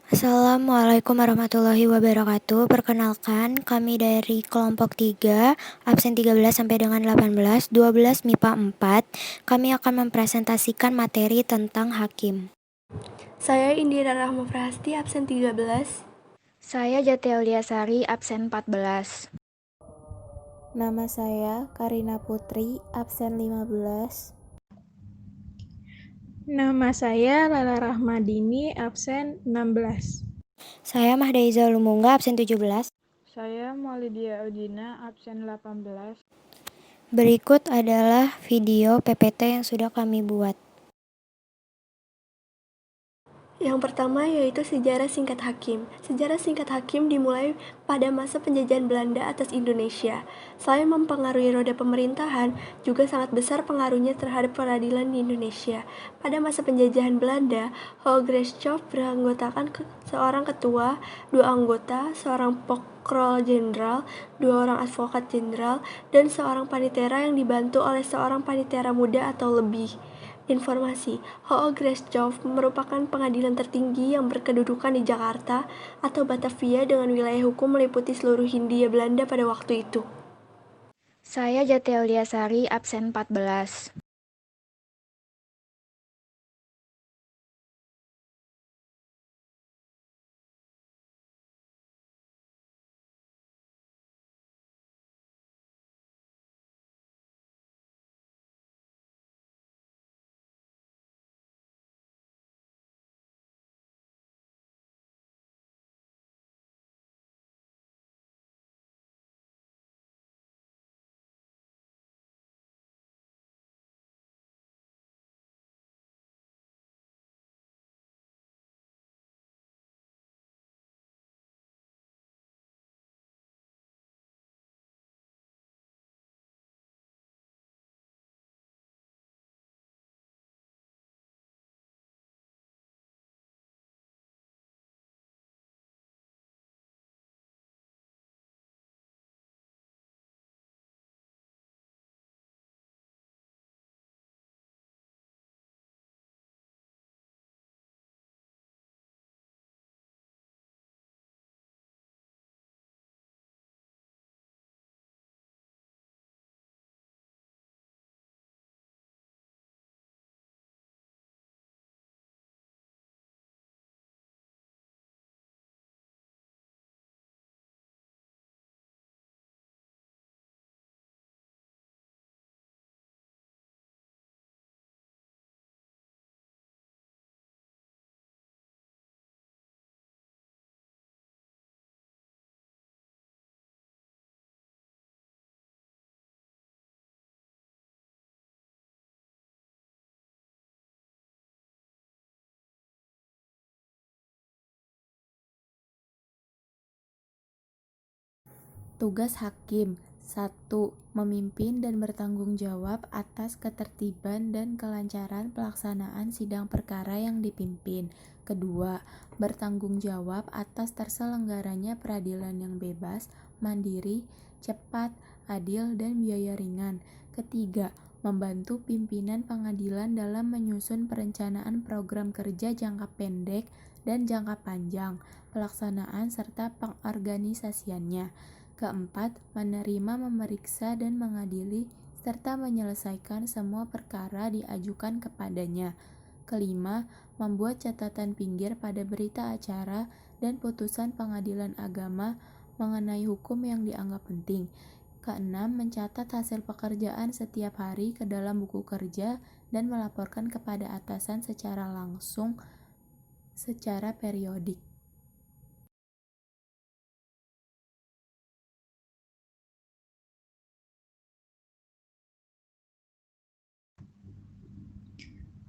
Assalamualaikum warahmatullahi wabarakatuh. Perkenalkan, kami dari kelompok 3, absen 13 sampai dengan 18, 12 MIPA 4. Kami akan mempresentasikan materi tentang hakim. Saya Indira Rahma Prahasti, absen 13. Saya Jati Auliasari, absen 14. Nama saya Karina Putri, absen 15. Nama saya Lala Rahmadini, absen 16. Saya Mahdaiza Lumungga, absen 17. Saya Maulidia Audina, absen 18. Berikut adalah video PPT yang sudah kami buat. Yang pertama yaitu sejarah singkat hakim. Sejarah singkat hakim dimulai pada masa penjajahan Belanda atas Indonesia. Selain mempengaruhi roda pemerintahan, juga sangat besar pengaruhnya terhadap peradilan di Indonesia. Pada masa penjajahan Belanda, Hooggerechtshof beranggotakan seorang ketua, 2 anggota, seorang Pokro Jenderal, 2 orang advokat jenderal, dan seorang panitera yang dibantu oleh seorang panitera muda atau lebih. Informasi, Hooggerechtshof merupakan pengadilan tertinggi yang berkedudukan di Jakarta atau Batavia dengan wilayah hukum meliputi seluruh Hindia Belanda pada waktu itu. Saya Jati Auliasari, absen 14. Tugas hakim 1. Memimpin dan bertanggung jawab atas ketertiban dan kelancaran pelaksanaan sidang perkara yang dipimpin. Kedua, bertanggung jawab atas terselenggaranya peradilan yang bebas, mandiri, cepat, adil, dan biaya ringan. Ketiga, membantu pimpinan pengadilan dalam menyusun perencanaan program kerja jangka pendek dan jangka panjang, pelaksanaan serta pengorganisasiannya. Keempat, menerima, memeriksa, dan mengadili, serta menyelesaikan semua perkara diajukan kepadanya. Kelima, membuat catatan pinggir pada berita acara dan putusan pengadilan agama mengenai hukum yang dianggap penting. Keenam, mencatat hasil pekerjaan setiap hari ke dalam buku kerja dan melaporkan kepada atasan secara langsung secara periodik.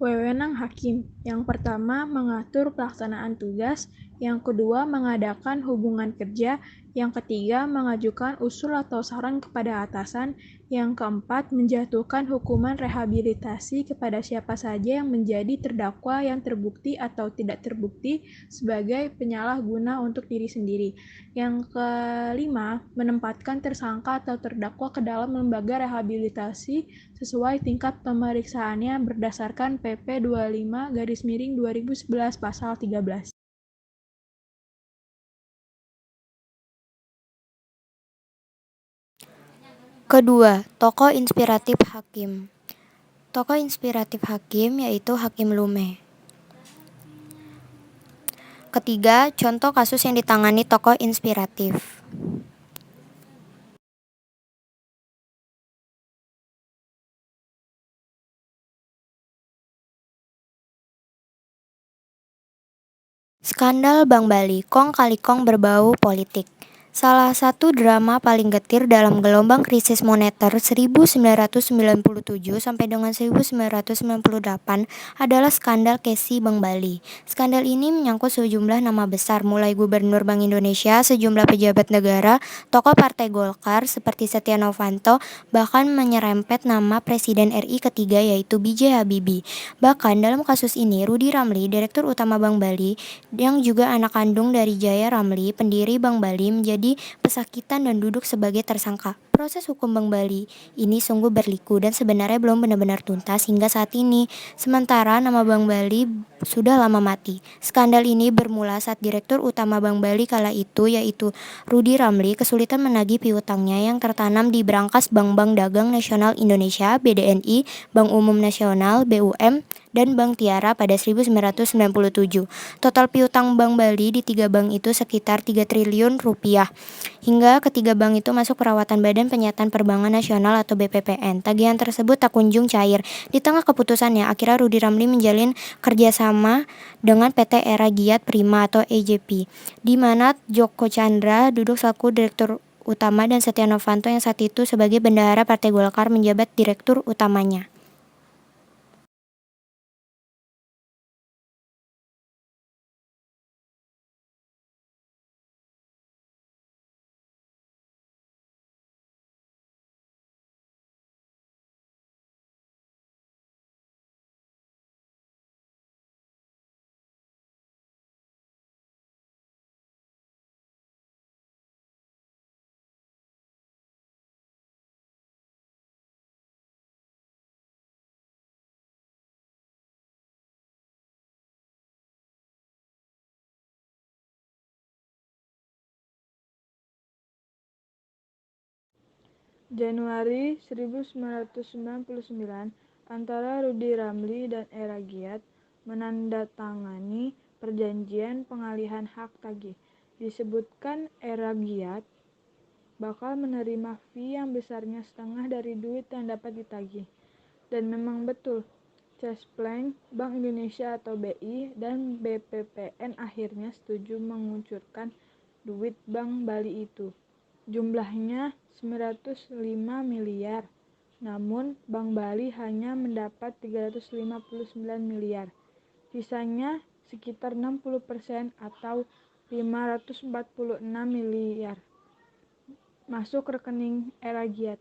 Wewenang hakim. Yang pertama, mengatur pelaksanaan tugas. Yang kedua, mengadakan hubungan kerja. Yang ketiga, mengajukan usul atau saran kepada atasan. Yang keempat, menjatuhkan hukuman rehabilitasi kepada siapa saja yang menjadi terdakwa yang terbukti atau tidak terbukti sebagai penyalahguna untuk diri sendiri. Yang kelima, menempatkan tersangka atau terdakwa ke dalam lembaga rehabilitasi sesuai tingkat pemeriksaannya berdasarkan PP 25/2011 pasal 13. Kedua, tokoh inspiratif Hakim. Tokoh inspiratif Hakim yaitu Hakim Lume. Ketiga, contoh kasus yang ditangani tokoh inspiratif. Skandal Bank Bali, kong kali kong berbau politik. Salah satu drama paling getir dalam gelombang krisis moneter 1997 sampai dengan 1998 adalah skandal Kesi Bank Bali. Skandal ini menyangkut sejumlah nama besar, mulai Gubernur Bank Indonesia, sejumlah pejabat negara, tokoh Partai Golkar seperti Setia Novanto, bahkan menyerempet nama Presiden RI ketiga yaitu B.J. Habibie. Bahkan dalam kasus ini, Rudy Ramli, Direktur Utama Bank Bali, yang juga anak kandung dari Jaya Ramli, pendiri Bank Bali, menjadi pesakitan dan duduk sebagai tersangka. Proses hukum Bank Bali ini sungguh berliku dan sebenarnya belum benar-benar tuntas hingga saat ini. Sementara nama Bank Bali sudah lama mati. Skandal ini bermula saat Direktur Utama Bank Bali kala itu yaitu Rudy Ramli kesulitan menagih piutangnya yang tertanam di brankas Bank-Bank Dagang Nasional Indonesia (BDNI), Bank Umum Nasional (BUM), dan Bank Tiara pada 1997. Total piutang Bank Bali di 3 bank itu sekitar 3 triliun rupiah. Hingga ketiga bank itu masuk perawatan Badan Penyataan Perbankan Nasional atau BPPN. Tagihan tersebut tak kunjung cair. Di tengah keputusannya, akhirnya Rudy Ramli menjalin kerjasama dengan PT Era Giat Prima atau EJP, di mana Joko Chandra duduk selaku Direktur Utama dan Setia Novanto yang saat itu sebagai bendahara Partai Golkar menjabat Direktur Utamanya. Januari 1999, antara Rudy Ramli dan Era Giat menandatangani perjanjian pengalihan hak tagih. Disebutkan Era Giat bakal menerima fee yang besarnya setengah dari duit yang dapat ditagih. Dan memang betul, Cesplank, Bank Indonesia atau BI, dan BPPN akhirnya setuju mengucurkan duit Bank Bali itu. Jumlahnya 905 miliar, namun Bank Bali hanya mendapat 359 miliar. Sisanya sekitar 60% atau 546 miliar masuk rekening Era Giat.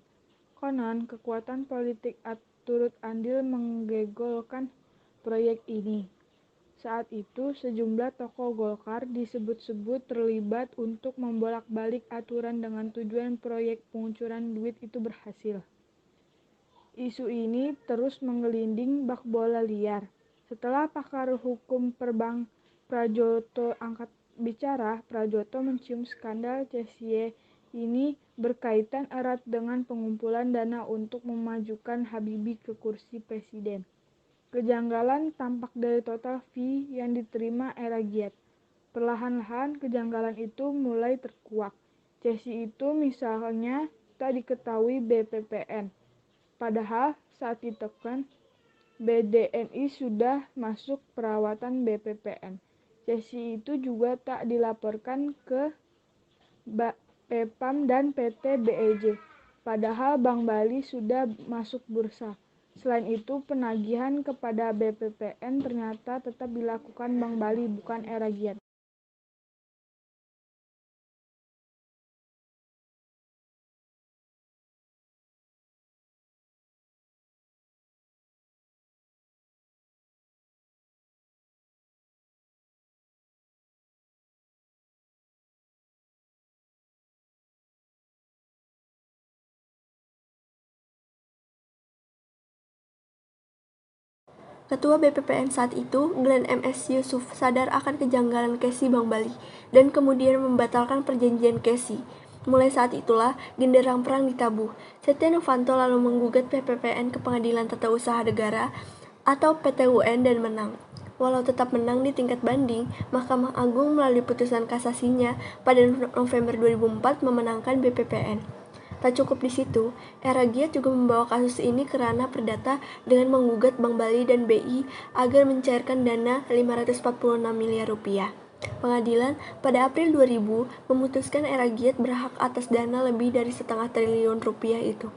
Konon, kekuatan politik turut andil menggegolkan proyek ini. Saat itu, sejumlah tokoh Golkar disebut-sebut terlibat untuk membolak-balik aturan dengan tujuan proyek pengucuran duit itu berhasil. Isu ini terus menggelinding bak bola liar. Setelah pakar hukum perbank Prajoto angkat bicara, Prajoto mencium skandal CSY ini berkaitan erat dengan pengumpulan dana untuk memajukan Habibie ke kursi presiden. Kejanggalan tampak dari total fee yang diterima Era Giat. Perlahan-lahan kejanggalan itu mulai terkuak. CSI itu misalnya tak diketahui BPPN. Padahal saat ditekan, BDNI sudah masuk perawatan BPPN. CSI itu juga tak dilaporkan ke Pepam dan PT BEJ. Padahal Bank Bali sudah masuk bursa. Selain itu, penagihan kepada BPPN ternyata tetap dilakukan Bank Bali, bukan Era Giat. Ketua BPPN saat itu, Glenn M.S. Yusuf, sadar akan kejanggalan Kesi Bank Bali dan kemudian membatalkan perjanjian Kesi. Mulai saat itulah genderang perang ditabuh. Setia Novanto lalu menggugat PPPN ke Pengadilan Tata Usaha Negara atau PT-UN dan menang. Walau tetap menang di tingkat banding, Mahkamah Agung melalui putusan kasasinya pada November 2004 memenangkan BPPN. Tak cukup di situ, Eragiat juga membawa kasus ini ke ranah perdata dengan menggugat Bank Bali dan BI agar mencairkan dana 546 miliar rupiah. Pengadilan pada April 2000 memutuskan Eragiat berhak atas dana lebih dari setengah triliun rupiah itu.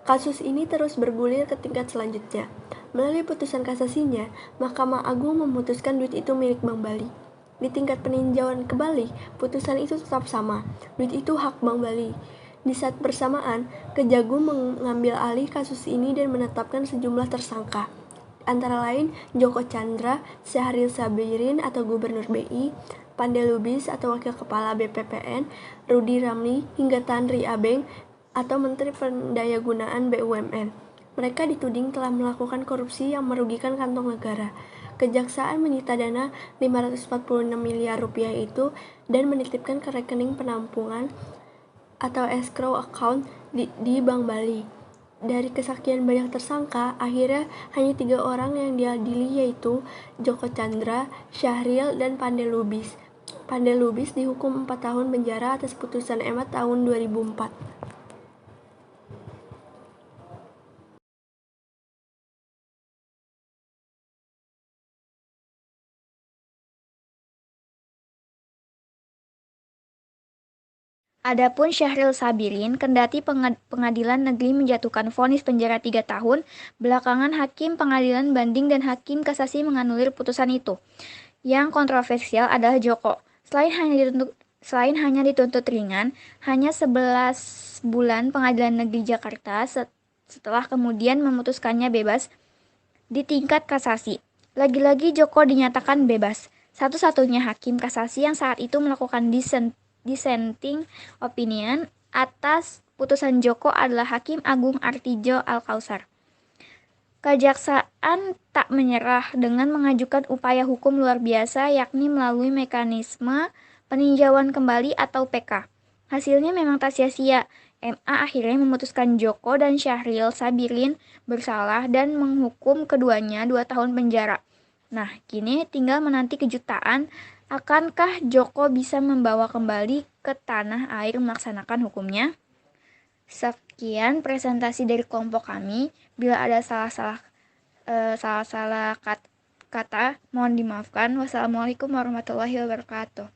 Kasus ini terus bergulir ke tingkat selanjutnya. Melalui putusan kasasinya, Mahkamah Agung memutuskan duit itu milik Bank Bali. Di tingkat peninjauan kembali, putusan itu tetap sama. Duit itu hak Bank Bali. Di saat bersamaan, Kejagung mengambil alih kasus ini dan menetapkan sejumlah tersangka. Antara lain Joko Chandra, Syahril Sabirin atau Gubernur BI, Pande Lubis atau Wakil Kepala BPPN, Rudy Ramli hingga Tanri Abeng atau Menteri Pendayagunaan BUMN. Mereka dituding telah melakukan korupsi yang merugikan kantong negara. Kejaksaan menyita dana 546 miliar rupiah itu dan menitipkan ke rekening penampungan atau escrow account di Bank Bali. Dari kesaksian banyak tersangka, akhirnya hanya 3 orang yang diadili, yaitu Joko Chandra, Syahril, dan Pande Lubis. Pande Lubis dihukum 4 tahun penjara atas putusan MA tahun 2004. Adapun Syahril Sabirin, kendati pengadilan negeri menjatuhkan vonis penjara 3 tahun, belakangan hakim pengadilan banding dan hakim kasasi menganulir putusan itu. Yang kontroversial adalah Joko. Selain hanya dituntut ringan, hanya 11 bulan pengadilan negeri Jakarta setelah kemudian memutuskannya bebas di tingkat kasasi. Lagi-lagi Joko dinyatakan bebas. Satu-satunya hakim kasasi yang saat itu melakukan dissenting opinion atas putusan Joko adalah Hakim Agung Artijo Al-Kausar. Kejaksaan tak menyerah dengan mengajukan upaya hukum luar biasa, yakni melalui mekanisme peninjauan kembali atau PK. Hasilnya memang tak sia-sia. MA akhirnya memutuskan Joko dan Syahril Sabirin bersalah dan menghukum keduanya 2 tahun penjara. Nah, kini tinggal menanti kejutan. Akankah Joko bisa membawa kembali ke tanah air melaksanakan hukumnya? Sekian presentasi dari kelompok kami. Bila ada salah-salah kata, mohon dimaafkan. Wassalamualaikum warahmatullahi wabarakatuh.